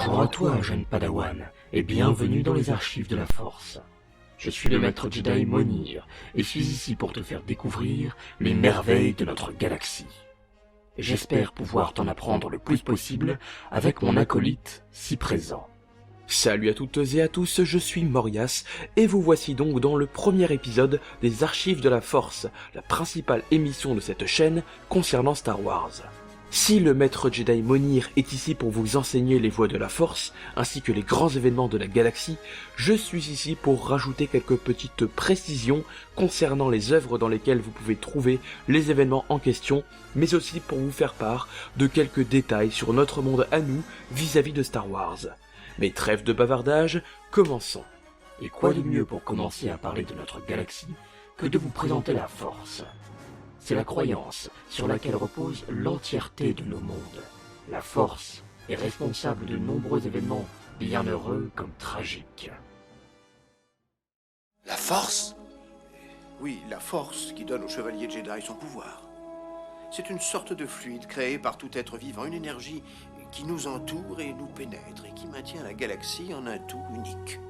Bonjour à toi, jeune Padawan, et bienvenue dans les archives de la Force. Je suis le maître Jedi Monir, et suis ici pour te faire découvrir les merveilles de notre galaxie. J'espère pouvoir t'en apprendre le plus possible avec mon acolyte si présent. Salut à toutes et à tous, je suis Morias, et vous voici donc dans le premier épisode des Archives de la Force, la principale émission de cette chaîne concernant Star Wars. Si le maître Jedi Monir est ici pour vous enseigner les voies de la Force, ainsi que les grands événements de la galaxie, je suis ici pour rajouter quelques petites précisions concernant les œuvres dans lesquelles vous pouvez trouver les événements en question, mais aussi pour vous faire part de quelques détails sur notre monde à nous vis-à-vis de Star Wars. Mais trêve de bavardage, commençons. Et quoi de mieux pour commencer à parler de notre galaxie que de vous présenter la Force ? C'est la croyance sur laquelle repose l'entièreté de nos mondes. La Force est responsable de nombreux événements bien heureux comme tragiques. La Force ? Oui, la Force qui donne au chevalier Jedi son pouvoir. C'est une sorte de fluide créé par tout être vivant, une énergie qui nous entoure et nous pénètre et qui maintient la galaxie en un tout unique.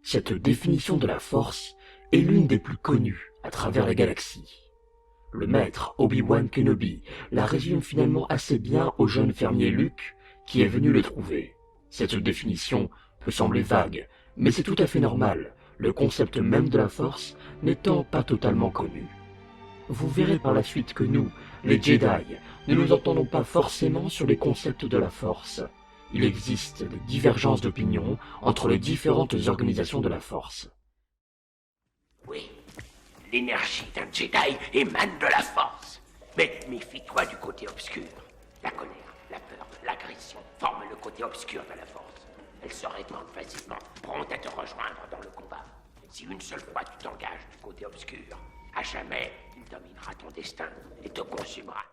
Cette définition de la Force est l'une des plus connues à travers la galaxie. Le maître Obi-Wan Kenobi la résume finalement assez bien au jeune fermier Luke qui est venu le trouver. Cette définition peut sembler vague, mais c'est tout à fait normal, le concept même de la Force n'étant pas totalement connu. Vous verrez par la suite que nous, les Jedi, ne nous entendons pas forcément sur les concepts de la Force. Il existe des divergences d'opinion entre les différentes organisations de la Force. Oui, l'énergie d'un Jedi émane de la Force. Mais méfie-toi du côté obscur. La colère, la peur, l'agression forment le côté obscur de la Force. Elle se répand facilement, prompte à te rejoindre dans le combat. Si une seule fois tu t'engages du côté obscur, à jamais, il dominera ton destin et te consumera.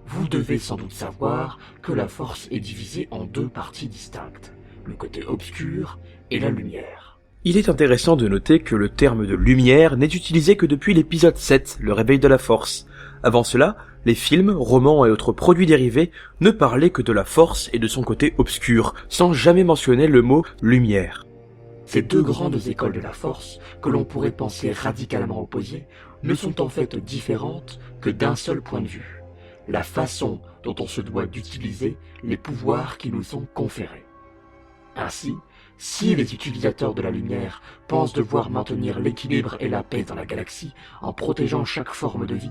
Vous devez sans doute savoir que la Force est divisée en deux parties distinctes, le côté obscur et la lumière. Il est intéressant de noter que le terme de lumière n'est utilisé que depuis l'épisode 7, le réveil de la Force. Avant cela, les films, romans et autres produits dérivés ne parlaient que de la Force et de son côté obscur, sans jamais mentionner le mot lumière. Ces deux grandes écoles de la Force, que l'on pourrait penser radicalement opposées, ne sont en fait différentes que d'un seul point de vue. La façon dont on se doit d'utiliser les pouvoirs qui nous sont conférés. Ainsi, si les utilisateurs de la lumière pensent devoir maintenir l'équilibre et la paix dans la galaxie en protégeant chaque forme de vie,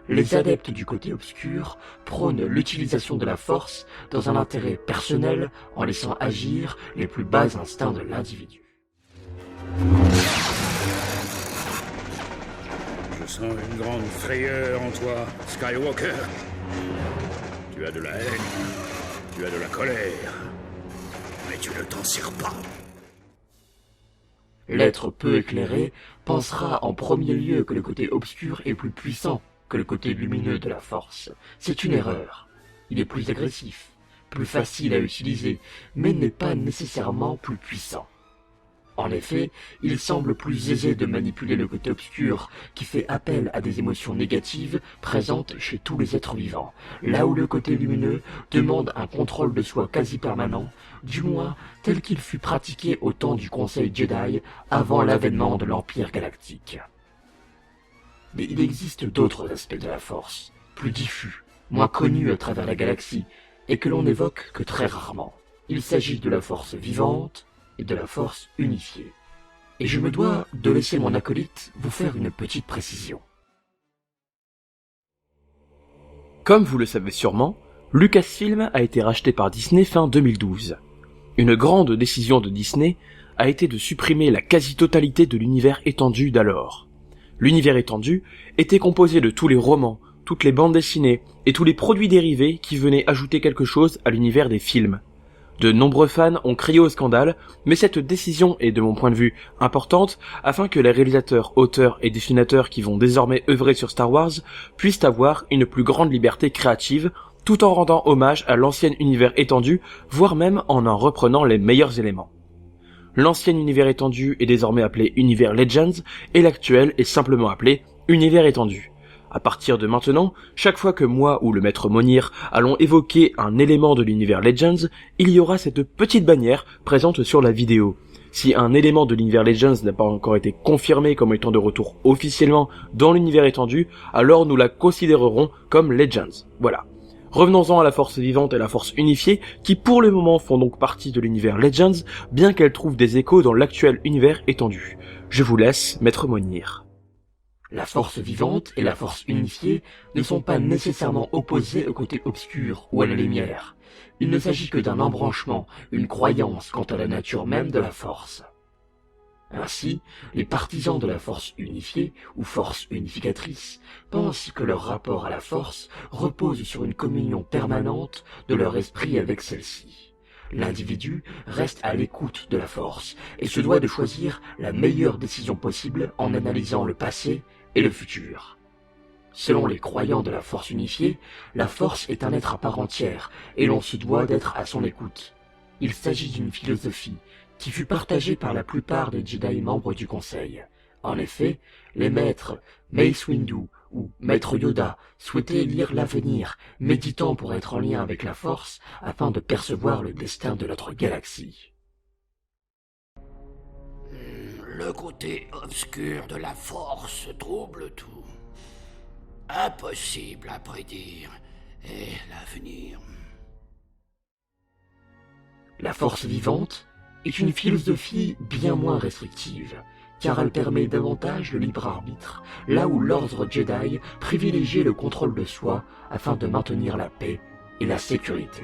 les adeptes du côté obscur prônent l'utilisation de la Force dans un intérêt personnel en laissant agir les plus bas instincts de l'individu. Je sens une grande frayeur en toi, Skywalker. Tu as de la haine, tu as de la colère, mais tu ne t'en sers pas. L'être peu éclairé pensera en premier lieu que le côté obscur est plus puissant que le côté lumineux de la Force. C'est une erreur. Il est plus agressif, plus facile à utiliser, mais n'est pas nécessairement plus puissant. En effet, il semble plus aisé de manipuler le côté obscur, qui fait appel à des émotions négatives présentes chez tous les êtres vivants, là où le côté lumineux demande un contrôle de soi quasi permanent, du moins tel qu'il fut pratiqué au temps du Conseil Jedi avant l'avènement de l'Empire Galactique. Mais il existe d'autres aspects de la Force, plus diffus, moins connus à travers la galaxie, et que l'on n'évoque que très rarement. Il s'agit de la Force vivante, et de la Force unifiée. Et je me dois de laisser mon acolyte vous faire une petite précision. Comme vous le savez sûrement, Lucasfilm a été racheté par Disney fin 2012. Une grande décision de Disney a été de supprimer la quasi-totalité de l'univers étendu d'alors. L'univers étendu était composé de tous les romans, toutes les bandes dessinées et tous les produits dérivés qui venaient ajouter quelque chose à l'univers des films. De nombreux fans ont crié au scandale, mais cette décision est de mon point de vue importante afin que les réalisateurs, auteurs et dessinateurs qui vont désormais œuvrer sur Star Wars puissent avoir une plus grande liberté créative tout en rendant hommage à l'ancien univers étendu, voire même en reprenant les meilleurs éléments. L'ancien univers étendu est désormais appelé Univers Legends et l'actuel est simplement appelé Univers étendu. À partir de maintenant, chaque fois que moi ou le maître Monir allons évoquer un élément de l'univers Legends, il y aura cette petite bannière présente sur la vidéo. Si un élément de l'univers Legends n'a pas encore été confirmé comme étant de retour officiellement dans l'univers étendu, alors nous la considérerons comme Legends. Voilà. Revenons-en à la force vivante et la force unifiée, qui pour le moment font donc partie de l'univers Legends, bien qu'elles trouvent des échos dans l'actuel univers étendu. Je vous laisse, maître Monir. La force vivante et la force unifiée ne sont pas nécessairement opposées au côté obscur ou à la lumière. Il ne s'agit que d'un embranchement, une croyance quant à la nature même de la force. Ainsi, les partisans de la force unifiée ou force unificatrice pensent que leur rapport à la force repose sur une communion permanente de leur esprit avec celle-ci. L'individu reste à l'écoute de la force et se doit de choisir la meilleure décision possible en analysant le passé et le futur. Selon les croyants de la force unifiée, la force est un être à part entière et l'on se doit d'être à son écoute. Il s'agit d'une philosophie qui fut partagée par la plupart des Jedi membres du Conseil. En effet, les maîtres Mace Windu ou Maître Yoda souhaitaient lire l'avenir, méditant pour être en lien avec la Force afin de percevoir le destin de notre galaxie. Le côté obscur de la Force trouble tout. Impossible à prédire. Et l'avenir... La Force vivante est une philosophie bien moins restrictive, car elle permet davantage le libre arbitre, là où l'ordre Jedi privilégiait le contrôle de soi afin de maintenir la paix et la sécurité.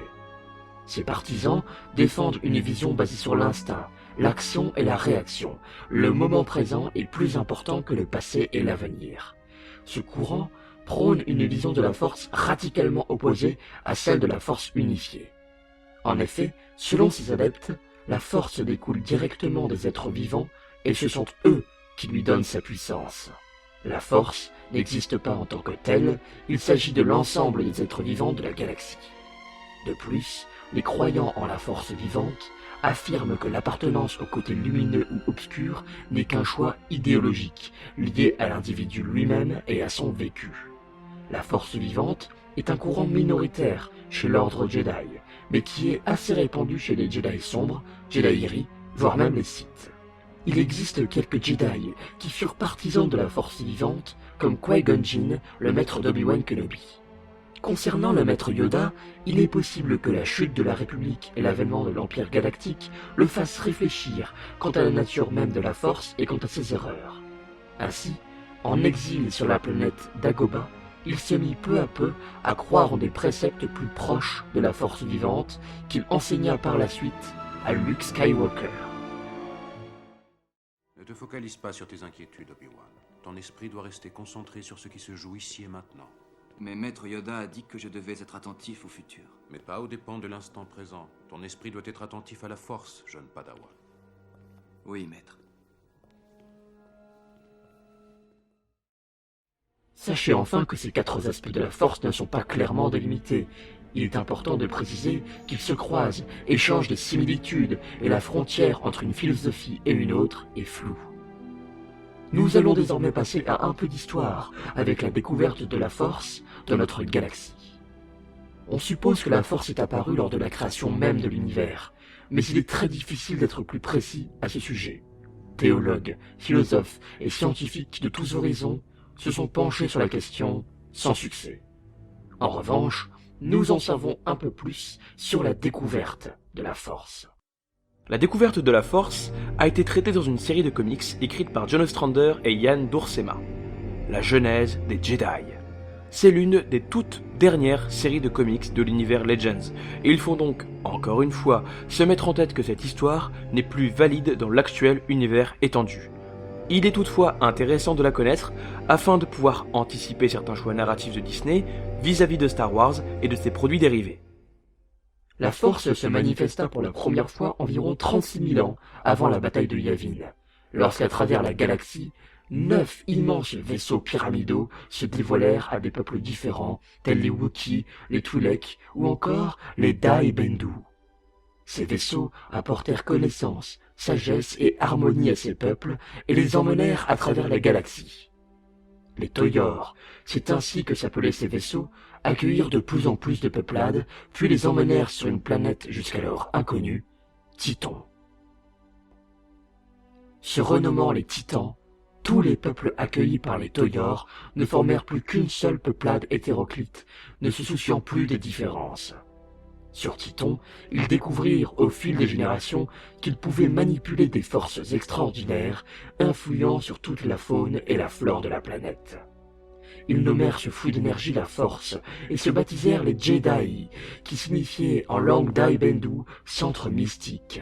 Ses partisans défendent une vision basée sur l'instinct, l'action et la réaction. Le moment présent est plus important que le passé et l'avenir. Ce courant prône une vision de la force radicalement opposée à celle de la force unifiée. En effet, selon ses adeptes, la force découle directement des êtres vivants et ce sont eux qui lui donnent sa puissance. La force n'existe pas en tant que telle, il s'agit de l'ensemble des êtres vivants de la galaxie. De plus, les croyants en la force vivante affirment que l'appartenance au côté lumineux ou obscur n'est qu'un choix idéologique, lié à l'individu lui-même et à son vécu. La force vivante est un courant minoritaire chez l'ordre Jedi, mais qui est assez répandu chez les Jedi sombres, Jedi-Iri, voire même les Sith. Il existe quelques Jedi qui furent partisans de la force vivante, comme Qui-Gon Jinn, le maître d'Obi-Wan Kenobi. Concernant le maître Yoda, il est possible que la chute de la République et l'avènement de l'Empire galactique le fassent réfléchir quant à la nature même de la force et quant à ses erreurs. Ainsi, en exil sur la planète Dagobah, il se mit peu à peu à croire en des préceptes plus proches de la force vivante qu'il enseigna par la suite à Luke Skywalker. Ne te focalise pas sur tes inquiétudes, Obi-Wan. Ton esprit doit rester concentré sur ce qui se joue ici et maintenant. Mais Maître Yoda a dit que je devais être attentif au futur. Mais pas aux dépens de l'instant présent. Ton esprit doit être attentif à la force, jeune Padawan. Oui, Maître. Sachez enfin que ces 4 aspects de la force ne sont pas clairement délimités. Il est important de préciser qu'ils se croisent, échangent des similitudes, et la frontière entre une philosophie et une autre est floue. Nous allons désormais passer à un peu d'histoire, avec la découverte de la force dans notre galaxie. On suppose que la force est apparue lors de la création même de l'univers, mais il est très difficile d'être plus précis à ce sujet. Théologues, philosophes et scientifiques de tous horizons se sont penchés sur la question sans succès. En revanche, nous en savons un peu plus sur la découverte de la force. La découverte de la Force a été traitée dans une série de comics écrite par John Ostrander et Ian Duursema, La Genèse des Jedi. C'est l'une des toutes dernières séries de comics de l'univers Legends, et il faut donc, encore une fois, se mettre en tête que cette histoire n'est plus valide dans l'actuel univers étendu. Il est toutefois intéressant de la connaître afin de pouvoir anticiper certains choix narratifs de Disney vis-à-vis de Star Wars et de ses produits dérivés. La Force se manifesta pour la première fois environ 36 000 ans avant la bataille de Yavin, lorsqu'à travers la galaxie, 9 immenses vaisseaux pyramidaux se dévoilèrent à des peuples différents, tels les Wookiees, les Twi'lek ou encore les Dai Bendu. Ces vaisseaux apportèrent connaissance, sagesse et harmonie à ces peuples et les emmenèrent à travers la galaxie. Les Toyors, c'est ainsi que s'appelaient ces vaisseaux, accueillirent de plus en plus de peuplades, puis les emmenèrent sur une planète jusqu'alors inconnue, Titon. Se renommant les Titans, tous les peuples accueillis par les Toyors ne formèrent plus qu'une seule peuplade hétéroclite, ne se souciant plus des différences. Sur Titon, ils découvrirent au fil des générations qu'ils pouvaient manipuler des forces extraordinaires, influant sur toute la faune et la flore de la planète. Ils nommèrent ce flux d'énergie la Force et se baptisèrent les Jedi, qui signifiait en langue Dai Bendu centre mystique.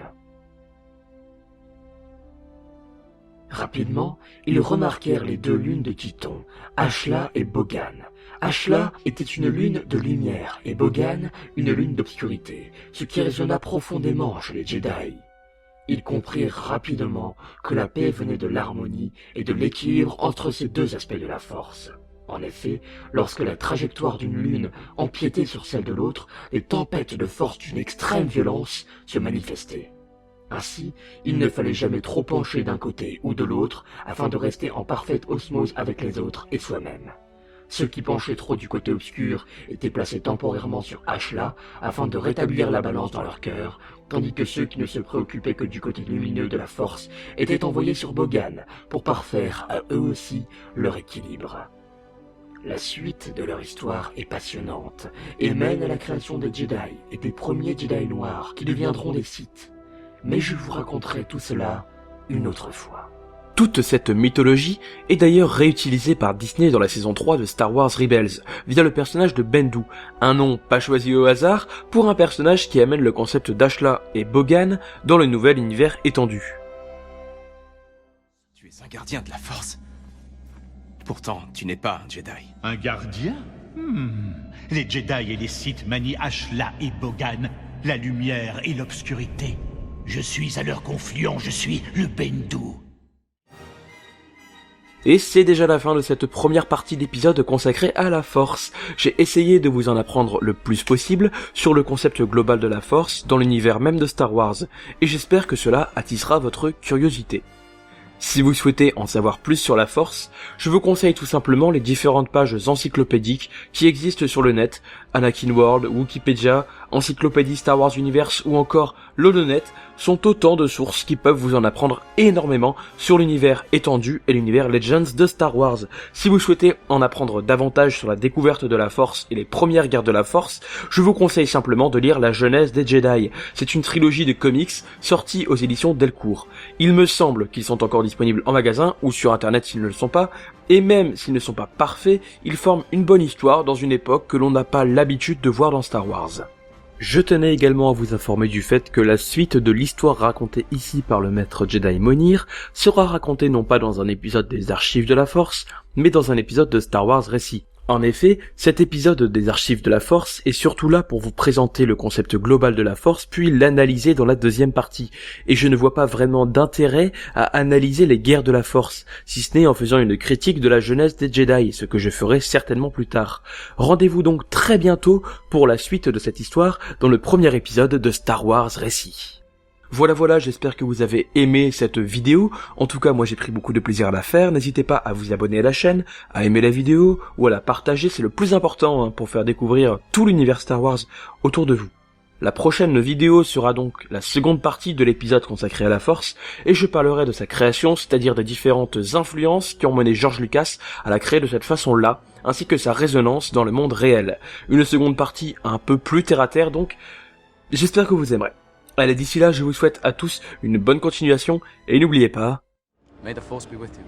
Rapidement, ils remarquèrent les 2 lunes de Titon, Ashla et Bogan. Ashla était une lune de lumière et Bogan une lune d'obscurité, ce qui résonna profondément chez les Jedi. Ils comprirent rapidement que la paix venait de l'harmonie et de l'équilibre entre ces 2 aspects de la Force. En effet, lorsque la trajectoire d'une lune empiétait sur celle de l'autre, des tempêtes de force d'une extrême violence se manifestaient. Ainsi, il ne fallait jamais trop pencher d'un côté ou de l'autre afin de rester en parfaite osmose avec les autres et soi-même. Ceux qui penchaient trop du côté obscur étaient placés temporairement sur Ashla afin de rétablir la balance dans leur cœur, tandis que ceux qui ne se préoccupaient que du côté lumineux de la Force étaient envoyés sur Bogan pour parfaire à eux aussi leur équilibre. La suite de leur histoire est passionnante et mène à la création des Jedi et des premiers Jedi noirs qui deviendront des Sith. Mais je vous raconterai tout cela une autre fois. Toute cette mythologie est d'ailleurs réutilisée par Disney dans la saison 3 de Star Wars Rebels, via le personnage de Bendu, un nom pas choisi au hasard pour un personnage qui amène le concept d'Ashla et Bogan dans le nouvel univers étendu. Tu es un gardien de la Force. Pourtant, tu n'es pas un Jedi. Un gardien? Les Jedi et les Sith manient Ashla et Bogan, la lumière et l'obscurité. Je suis à leur confluent, je suis le Bendu. Et c'est déjà la fin de cette première partie d'épisode consacrée à la Force. J'ai essayé de vous en apprendre le plus possible sur le concept global de la Force dans l'univers même de Star Wars, et j'espère que cela attisera votre curiosité. Si vous souhaitez en savoir plus sur la Force, je vous conseille tout simplement les différentes pages encyclopédiques qui existent sur le net, Anakin World, Wikipédia, Encyclopédie Star Wars Universe ou encore l'Holonet sont autant de sources qui peuvent vous en apprendre énormément sur l'univers étendu et l'univers Legends de Star Wars. Si vous souhaitez en apprendre davantage sur la découverte de la Force et les premières guerres de la Force, je vous conseille simplement de lire La Genèse des Jedi. C'est une trilogie de comics sortie aux éditions Delcourt. Il me semble qu'ils sont encore disponibles en magasin ou sur internet s'ils ne le sont pas, et même s'ils ne sont pas parfaits, ils forment une bonne histoire dans une époque que l'on n'a pas l'habitude de voir dans Star Wars. Je tenais également à vous informer du fait que la suite de l'histoire racontée ici par le maître Jedi Monir sera racontée non pas dans un épisode des Archives de la Force, mais dans un épisode de Star Wars Récit. En effet, cet épisode des Archives de la Force est surtout là pour vous présenter le concept global de la Force puis l'analyser dans la deuxième partie, et je ne vois pas vraiment d'intérêt à analyser les guerres de la Force, si ce n'est en faisant une critique de la jeunesse des Jedi, ce que je ferai certainement plus tard. Rendez-vous donc très bientôt pour la suite de cette histoire dans le premier épisode de Star Wars Récit. Voilà, j'espère que vous avez aimé cette vidéo. En tout cas, moi j'ai pris beaucoup de plaisir à la faire. N'hésitez pas à vous abonner à la chaîne, à aimer la vidéo ou à la partager, c'est le plus important pour faire découvrir tout l'univers Star Wars autour de vous. La prochaine vidéo sera donc la seconde partie de l'épisode consacré à la Force, et je parlerai de sa création, c'est-à-dire des différentes influences qui ont mené George Lucas à la créer de cette façon-là, ainsi que sa résonance dans le monde réel. Une seconde partie un peu plus terre-à-terre donc, j'espère que vous aimerez. Allez, d'ici là, je vous souhaite à tous une bonne continuation, et n'oubliez pas... May the Force be with you.